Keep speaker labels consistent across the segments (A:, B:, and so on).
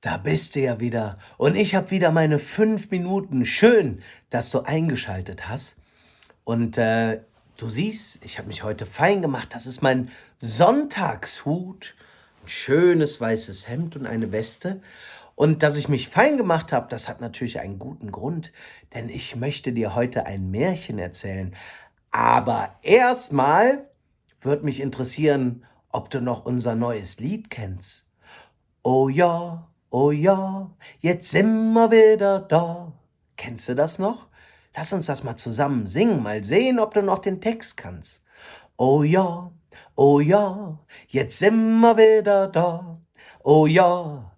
A: Da bist du ja wieder. Und ich habe wieder meine 5 Minuten. Schön, dass du eingeschaltet hast. Und du siehst, ich habe mich heute fein gemacht. Das ist mein Sonntagshut. Ein schönes weißes Hemd und eine Weste. Und dass ich mich fein gemacht habe, das hat natürlich einen guten Grund. Denn ich möchte dir heute ein Märchen erzählen. Aber erstmal würde mich interessieren, ob du noch unser neues Lied kennst. Oh ja, jetzt sind wir wieder da. Kennst du das noch? Lass uns das mal zusammen singen, mal sehen, ob du noch den Text kannst. Oh ja, jetzt sind wir wieder da. Oh ja,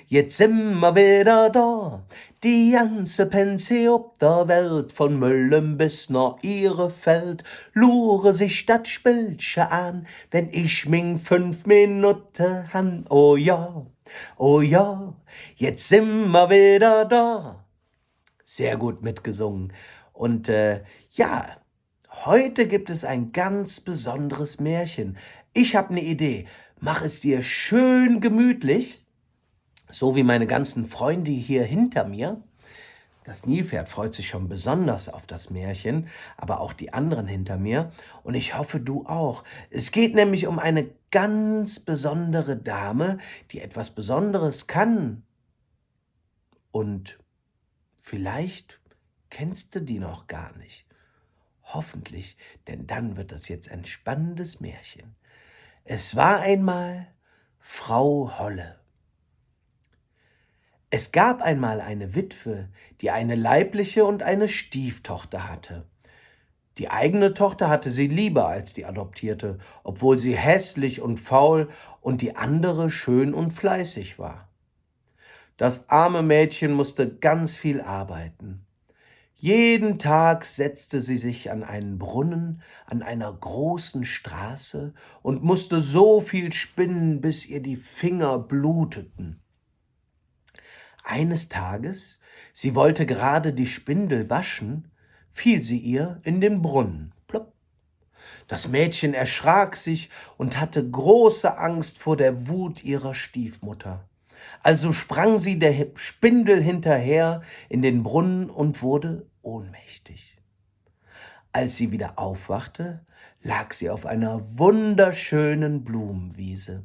A: jetzt sind wir wieder da. Die ganze Pense ob der Welt, von Müllen bis nach Ihrefeld, lure sich dat Spielchen an, wenn ich min 5 Minuten han. Oh ja, jetzt sind wir wieder da. Sehr gut mitgesungen. Und ja, heute gibt es ein ganz besonderes Märchen. Ich habe eine Idee. Mach es dir schön gemütlich, so wie meine ganzen Freunde hier hinter mir. Das Nilpferd freut sich schon besonders auf das Märchen, aber auch die anderen hinter mir. Und ich hoffe, du auch. Es geht nämlich um eine ganz besondere Dame, die etwas Besonderes kann. Und vielleicht kennst du die noch gar nicht. Hoffentlich, denn dann wird das jetzt ein spannendes Märchen. Es war einmal Frau Holle. Es gab einmal eine Witwe, die eine leibliche und eine Stieftochter hatte. Die eigene Tochter hatte sie lieber als die adoptierte, obwohl sie hässlich und faul und die andere schön und fleißig war. Das arme Mädchen musste ganz viel arbeiten. Jeden Tag setzte sie sich an einen Brunnen an einer großen Straße und musste so viel spinnen, bis ihr die Finger bluteten. Eines Tages, sie wollte gerade die Spindel waschen, fiel sie ihr in den Brunnen. Plopp. Das Mädchen erschrak sich und hatte große Angst vor der Wut ihrer Stiefmutter. Also sprang sie der Spindel hinterher in den Brunnen und wurde ohnmächtig. Als sie wieder aufwachte, lag sie auf einer wunderschönen Blumenwiese.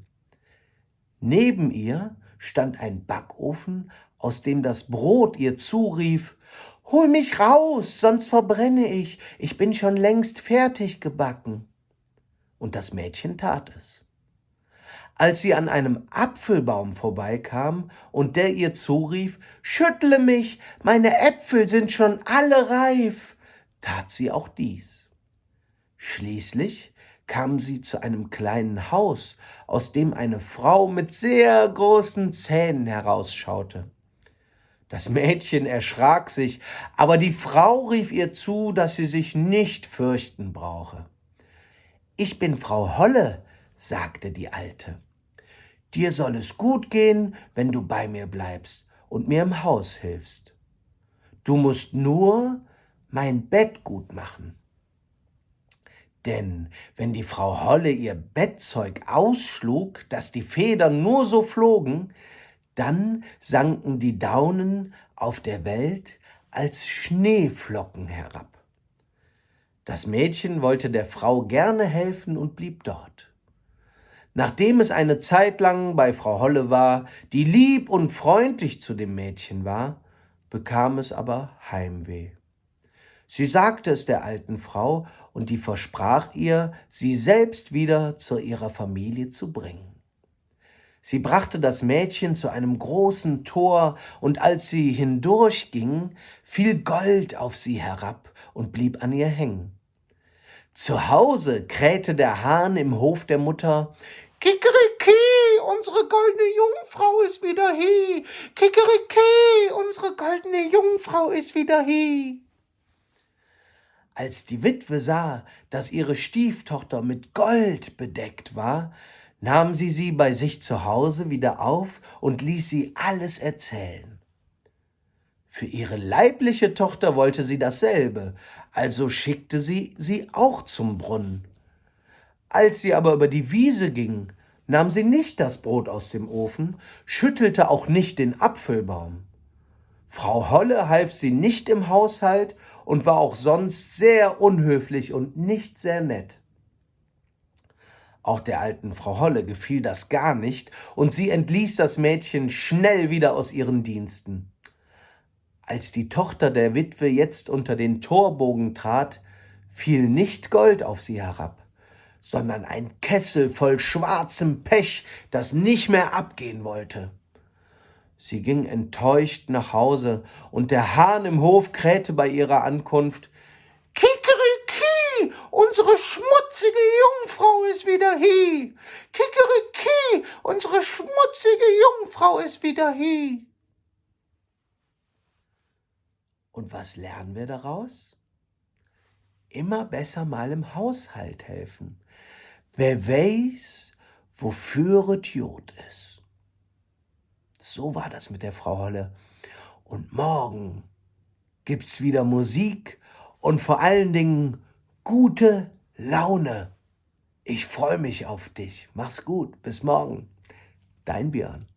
A: Neben ihr stand ein Backofen, aus dem das Brot ihr zurief: »Hol mich raus, sonst verbrenne ich. Ich bin schon längst fertig gebacken.« Und das Mädchen tat es. Als sie an einem Apfelbaum vorbeikam und der ihr zurief: »Schüttle mich, meine Äpfel sind schon alle reif«, tat sie auch dies. Schließlich kam sie zu einem kleinen Haus, aus dem eine Frau mit sehr großen Zähnen herausschaute. Das Mädchen erschrak sich, aber die Frau rief ihr zu, dass sie sich nicht fürchten brauche. »Ich bin Frau Holle«, sagte die Alte. »Dir soll es gut gehen, wenn du bei mir bleibst und mir im Haus hilfst. Du musst nur mein Bett gut machen.« Denn wenn die Frau Holle ihr Bettzeug ausschlug, dass die Federn nur so flogen, dann sanken die Daunen auf der Welt als Schneeflocken herab. Das Mädchen wollte der Frau gerne helfen und blieb dort. Nachdem es eine Zeit lang bei Frau Holle war, die lieb und freundlich zu dem Mädchen war, bekam es aber Heimweh. Sie sagte es der alten Frau, und die versprach ihr, sie selbst wieder zu ihrer Familie zu bringen. Sie brachte das Mädchen zu einem großen Tor, und als sie hindurchging, fiel Gold auf sie herab und blieb an ihr hängen. Zu Hause krähte der Hahn im Hof der Mutter: »Kikeriki, unsere goldene Jungfrau ist wieder hie! Kikeriki, unsere goldene Jungfrau ist wieder hie!« Als die Witwe sah, dass ihre Stieftochter mit Gold bedeckt war, nahm sie bei sich zu Hause wieder auf und ließ sie alles erzählen. Für ihre leibliche Tochter wollte sie dasselbe, also schickte sie auch zum Brunnen. Als sie aber über die Wiese ging, nahm sie nicht das Brot aus dem Ofen, schüttelte auch nicht den Apfelbaum. Frau Holle half sie nicht im Haushalt und war auch sonst sehr unhöflich und nicht sehr nett. Auch der alten Frau Holle gefiel das gar nicht, und sie entließ das Mädchen schnell wieder aus ihren Diensten. Als die Tochter der Witwe jetzt unter den Torbogen trat, fiel nicht Gold auf sie herab, sondern ein Kessel voll schwarzem Pech, das nicht mehr abgehen wollte. Sie ging enttäuscht nach Hause, und der Hahn im Hof krähte bei ihrer Ankunft: »Kikeriki, unsere schmutzige Jungfrau ist wieder hie! Kikeriki, unsere schmutzige Jungfrau ist wieder hie!« Und was lernen wir daraus? Immer besser mal im Haushalt helfen. Wer weiß, wofür es Jod ist. So war das mit der Frau Holle. Und morgen gibt's wieder Musik und vor allen Dingen gute Laune. Ich freue mich auf dich. Mach's gut. Bis morgen. Dein Björn.